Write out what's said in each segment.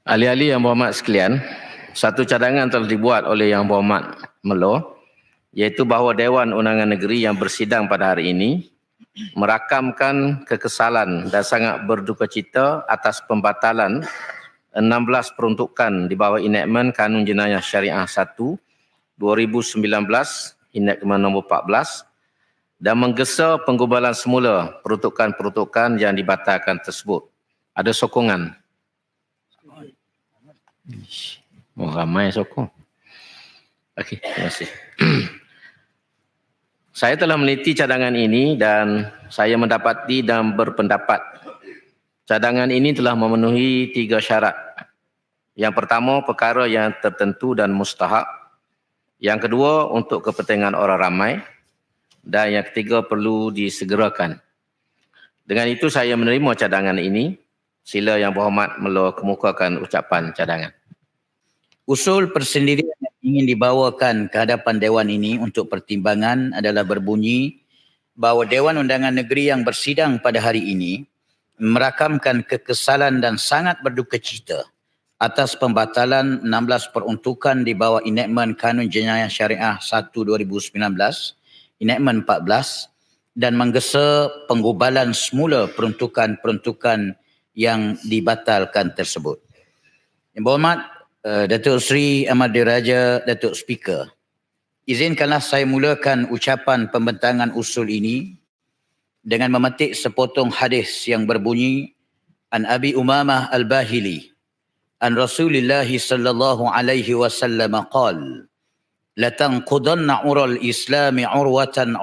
Ahli-ahli Yang Berhormat sekalian, satu cadangan telah dibuat oleh Yang Berhormat Melo, iaitu bahawa Dewan Undangan Negeri yang bersidang pada hari ini merakamkan kekesalan dan sangat berdukacita atas pembatalan 16 peruntukan di bawah enactment Kanun Jenayah Syariah 1 2019 enactment nombor 14 dan menggesa penggubalan semula peruntukan-peruntukan yang dibatalkan tersebut. Ada sokongan? Oh, ramai sokong. Okey, terima kasih. Saya telah meneliti cadangan ini dan saya mendapati dan berpendapat cadangan ini telah memenuhi 3 syarat. Yang pertama, perkara yang tertentu dan mustahak. Yang kedua, untuk kepentingan orang ramai. Dan yang ketiga, perlu disegerakan. Dengan itu saya menerima cadangan ini. Sila Yang Berhormat Melo kemukakan ucapan cadangan. Usul persendirian yang ingin dibawakan ke hadapan Dewan ini untuk pertimbangan adalah berbunyi bahawa Dewan Undangan Negeri yang bersidang pada hari ini merakamkan kekesalan dan sangat berdukacita atas pembatalan 16 peruntukan di bawah enactment Kanun Jenayah Syariah 1 2019, enactment 14 dan menggesa penggubalan semula peruntukan-peruntukan yang dibatalkan tersebut. Yang Berhormat Datuk Seri Ahmad Diraja, Datuk Speaker, izinkanlah saya mulakan ucapan pembentangan usul ini dengan memetik sepotong hadis yang berbunyi An Abi Umamah Al-Bahili an Rasulillah sallallahu alaihi wasallam qala la tanqudanna ural islami urwatan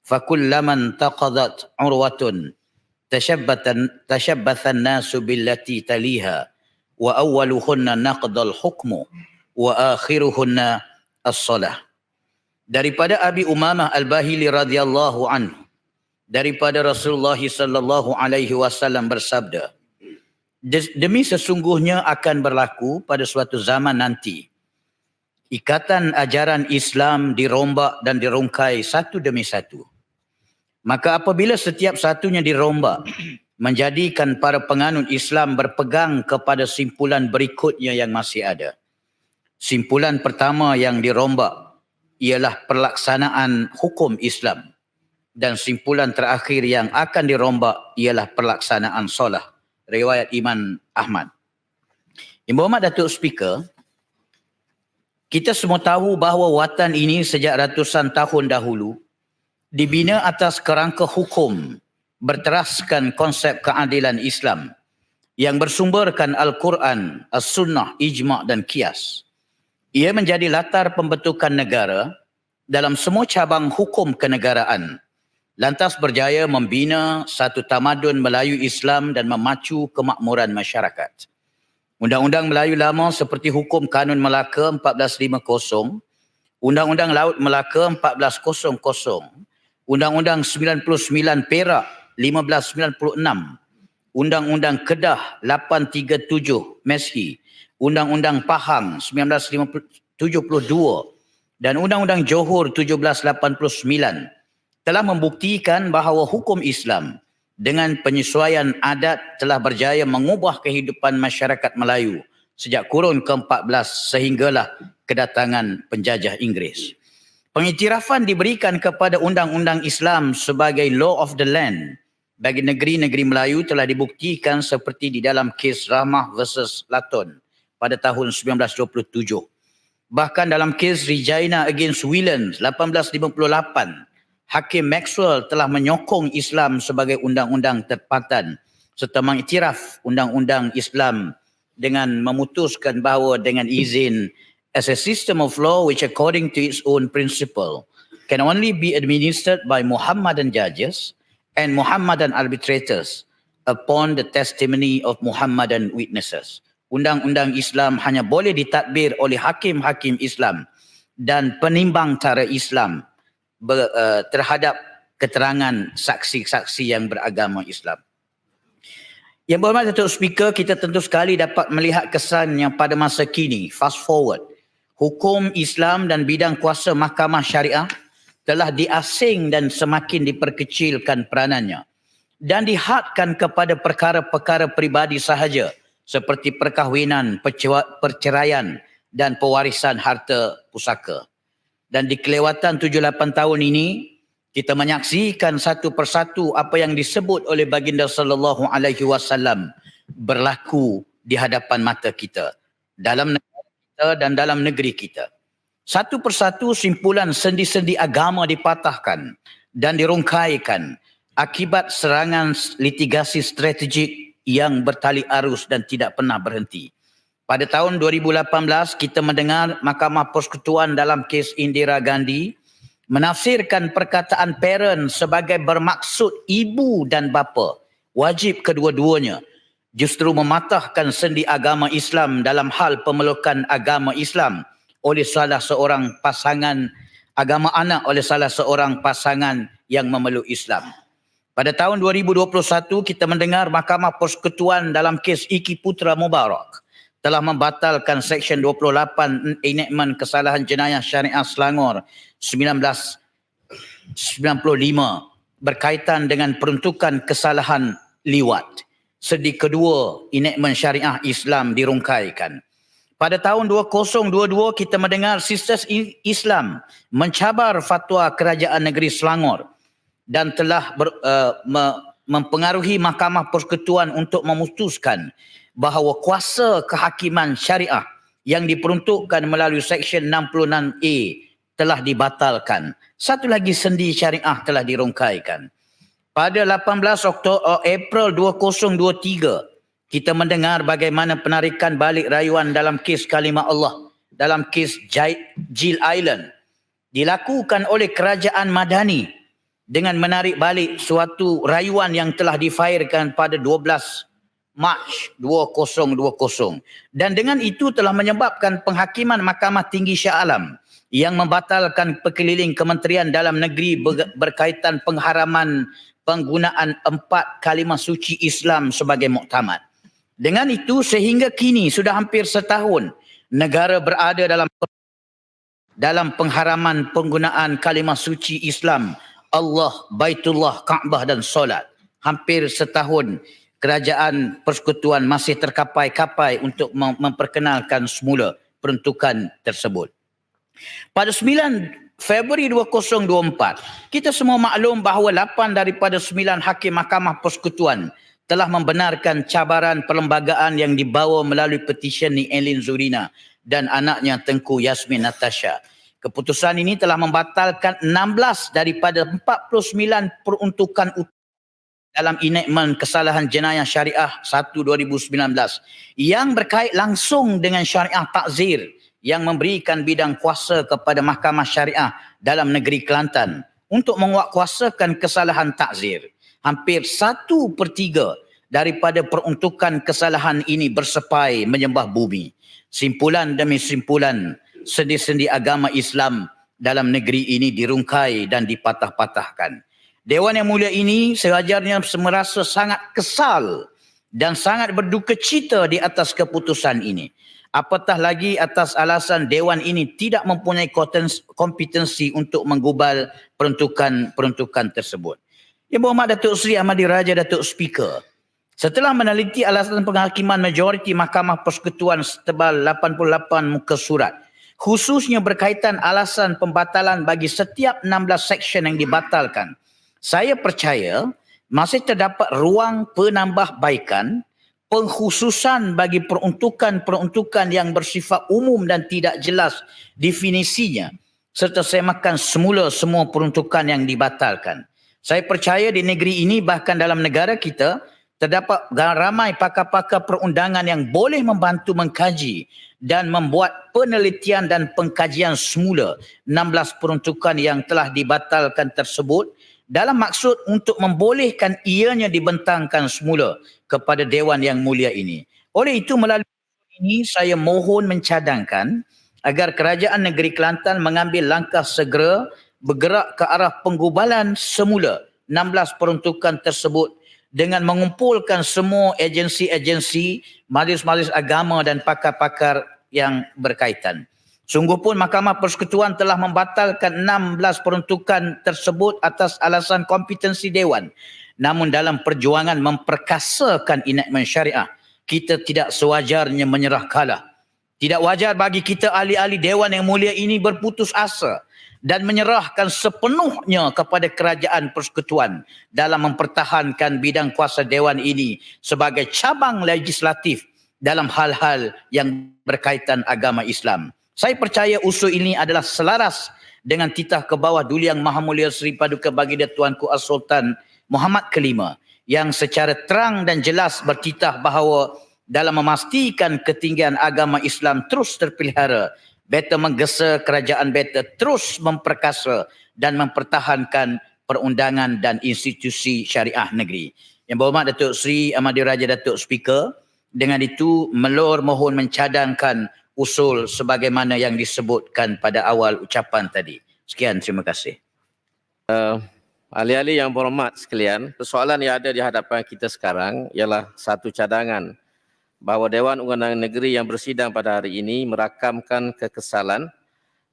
fakullaman taqadat urwatun tashabbathan nasu billati taliha wa awwaluhunna naqdal hukmu wa akhiruhunna as-salah. Daripada Abi Umamah Al-Bahili radhiyallahu anhu, daripada Rasulullah sallallahu alaihi wasallam bersabda, demi sesungguhnya akan berlaku pada suatu zaman nanti ikatan ajaran Islam dirombak dan dirungkai satu demi satu. Maka apabila setiap satunya dirombak, menjadikan para penganut Islam berpegang kepada simpulan berikutnya yang masih ada. Simpulan pertama yang dirombak ialah pelaksanaan hukum Islam. Dan simpulan terakhir yang akan dirombak ialah pelaksanaan solah. Riwayat Imam Ahmad. Yang Berhormat Datuk Speaker, kita semua tahu bahawa watan ini sejak ratusan tahun dahulu dibina atas kerangka hukum berteraskan konsep keadilan Islam yang bersumberkan Al-Quran, As-Sunnah, Ijma' dan Qiyas. Ia menjadi latar pembentukan negara dalam semua cabang hukum kenegaraan, lantas berjaya membina satu tamadun Melayu Islam dan memacu kemakmuran masyarakat. Undang-undang Melayu lama seperti Hukum Kanun Melaka 1450, Undang-Undang Laut Melaka 1400, Undang-Undang 99 Perak 1596, Undang-Undang Kedah 837 Meshi, Undang-Undang Pahang 1972 dan Undang-Undang Johor 1789 telah membuktikan bahawa hukum Islam dengan penyesuaian adat telah berjaya mengubah kehidupan masyarakat Melayu sejak kurun ke-14 sehinggalah kedatangan penjajah Inggeris. Pengiktirafan diberikan kepada undang-undang Islam sebagai law of the land bagi negeri-negeri Melayu telah dibuktikan seperti di dalam kes Rahmah versus Laton pada tahun 1927. Bahkan dalam kes Regina against Whelan 1858, Hakim Maxwell telah menyokong Islam sebagai undang-undang tempatan serta mengiktiraf undang-undang Islam dengan memutuskan bahawa dengan izin as a system of law which according to its own principle can only be administered by Muhammadan judges and Muhammadan arbitrators upon the testimony of Muhammadan witnesses. Undang-undang Islam hanya boleh ditadbir oleh hakim-hakim Islam dan penimbang cara Islam terhadap keterangan saksi-saksi yang beragama Islam. Yang Berhormat Datuk Speaker, kita tentu sekali dapat melihat kesan yang pada masa kini, fast forward, hukum Islam dan bidang kuasa mahkamah syariah telah diasing dan semakin diperkecilkan peranannya dan dihadkan kepada perkara-perkara peribadi sahaja seperti perkahwinan, perceraian dan pewarisan harta pusaka. Dan di kelewatan 7-8 tahun ini, kita menyaksikan satu persatu apa yang disebut oleh baginda sallallahu alaihi wasallam berlaku di hadapan mata kita, dalam negara kita dan dalam negeri kita. Satu persatu simpulan sendi-sendi agama dipatahkan dan dirungkaikan akibat serangan litigasi strategik yang bertali arus dan tidak pernah berhenti. Pada tahun 2018, kita mendengar Mahkamah Persekutuan dalam kes Indira Gandhi menafsirkan perkataan parent sebagai bermaksud ibu dan bapa, wajib kedua-duanya, justru mematahkan sendi agama Islam dalam hal pemelukan agama Islam oleh salah seorang pasangan, agama anak oleh salah seorang pasangan yang memeluk Islam. Pada tahun 2021, kita mendengar Mahkamah Persekutuan dalam kes Iki Putra Mubarak telah membatalkan Seksyen 28 Enakmen Kesalahan Jenayah Syariah Selangor 1995 berkaitan dengan peruntukan kesalahan liwat. Sendi kedua Enakmen Syariah Islam dirungkaikan. Pada tahun 2022, kita mendengar Sisters Islam mencabar fatwa Kerajaan Negeri Selangor dan telah mempengaruhi Mahkamah Persekutuan untuk memutuskan bahawa kuasa kehakiman syariah yang diperuntukkan melalui Seksyen 66A telah dibatalkan. Satu lagi sendi syariah telah dirungkaikan. Pada 18 April 2023, kita mendengar bagaimana penarikan balik rayuan dalam kes Kalimah Allah, dalam kes Jil Island, dilakukan oleh Kerajaan Madani dengan menarik balik suatu rayuan yang telah difairkan pada 12 Mac 2020. Dan dengan itu telah menyebabkan penghakiman Mahkamah Tinggi Shah Alam yang membatalkan perkeliling Kementerian Dalam Negeri berkaitan pengharaman penggunaan 4 kalimah suci Islam sebagai muktamad. Dengan itu sehingga kini sudah hampir setahun negara berada dalam pengharaman penggunaan kalimah suci Islam, Allah, Baitullah, Kaabah dan solat. Hampir setahun Kerajaan Persekutuan masih terkapai-kapai untuk memperkenalkan semula peruntukan tersebut. Pada 9 Februari 2024, kita semua maklum bahawa 8 daripada 9 hakim Mahkamah Persekutuan telah membenarkan cabaran perlembagaan yang dibawa melalui petisyen Ni Elin Zurina dan anaknya Tengku Yasmin Natasha. Keputusan ini telah membatalkan 16 daripada 49 peruntukan dalam Enakmen Kesalahan Jenayah Syariah 1/2019 yang berkait langsung dengan syariah takzir yang memberikan bidang kuasa kepada Mahkamah Syariah dalam negeri Kelantan untuk menguatkuasakan kesalahan takzir. Hampir 1/3 daripada peruntukan kesalahan ini bersepai menyembah bumi. Simpulan demi simpulan sendi-sendi agama Islam dalam negeri ini dirungkai dan dipatah-patahkan. Dewan Yang Mulia ini sewajarnya merasa sangat kesal dan sangat berduka cita di atas keputusan ini. Apatah lagi atas alasan Dewan ini tidak mempunyai kompetensi untuk menggubal peruntukan tersebut. Yang Berhormat Datuk Seri Ahmadi Raja Datuk Speaker, setelah meneliti alasan penghakiman majoriti Mahkamah Persekutuan setebal 88 muka surat, khususnya berkaitan alasan pembatalan bagi setiap 16 seksyen yang dibatalkan, saya percaya masih terdapat ruang penambahbaikan, pengkhususan bagi peruntukan-peruntukan yang bersifat umum dan tidak jelas definisinya, serta semakan semula semua peruntukan yang dibatalkan. Saya percaya di negeri ini, bahkan dalam negara kita, terdapat ramai pakar-pakar perundangan yang boleh membantu mengkaji dan membuat penelitian dan pengkajian semula 16 peruntukan yang telah dibatalkan tersebut dalam maksud untuk membolehkan ianya dibentangkan semula kepada Dewan Yang Mulia ini. Oleh itu, melalui ini saya mohon mencadangkan agar Kerajaan Negeri Kelantan mengambil langkah segera bergerak ke arah penggubalan semula 16 peruntukan tersebut dengan mengumpulkan semua agensi-agensi, majlis-majlis agama dan pakar-pakar yang berkaitan. Sungguh pun Mahkamah Persekutuan telah membatalkan 16 peruntukan tersebut atas alasan kompetensi Dewan. Namun dalam perjuangan memperkasakan enakmen syariah kita tidak sewajarnya menyerah kalah. Tidak wajar bagi kita ahli-ahli Dewan yang mulia ini berputus asa dan menyerahkan sepenuhnya kepada kerajaan persekutuan dalam mempertahankan bidang kuasa Dewan ini sebagai cabang legislatif dalam hal-hal yang berkaitan agama Islam. Saya percaya usul ini adalah selaras dengan titah ke bawah Duli Yang Maha Mulia Seri Paduka Baginda Tuanku As-Sultan Muhammad Kelima yang secara terang dan jelas bertitah bahawa dalam memastikan ketinggian agama Islam terus terpelihara, beta menggesa kerajaan beta terus memperkasa dan mempertahankan perundangan dan institusi syariah negeri. Yang berhormat Datuk Seri Amadil Raja Datuk Speaker, dengan itu melor mohon mencadangkan usul sebagaimana yang disebutkan pada awal ucapan tadi. Sekian, terima kasih. Ahli-ahli yang berhormat sekalian, persoalan yang ada di hadapan kita sekarang ialah satu cadangan bahawa Dewan Undangan Negeri yang bersidang pada hari ini merakamkan kekesalan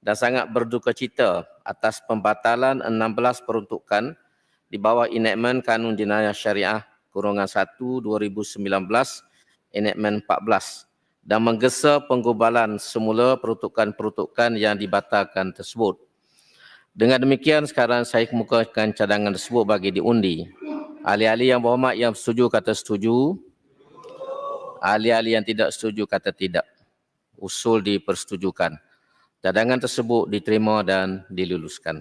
dan sangat berduka cita atas pembatalan 16 peruntukan di bawah enactment Kanun Jenayah Syariah Kurungan 1 2019 enactment 14 dan menggesa penggubalan semula peruntukan-peruntukan yang dibatalkan tersebut. Dengan demikian sekarang saya kemukakan cadangan tersebut bagi diundi. Ahli-ahli yang berhormat yang setuju kata setuju. Ahli-ahli yang tidak setuju kata tidak. Usul dipersetujukan. Cadangan tersebut diterima dan diluluskan.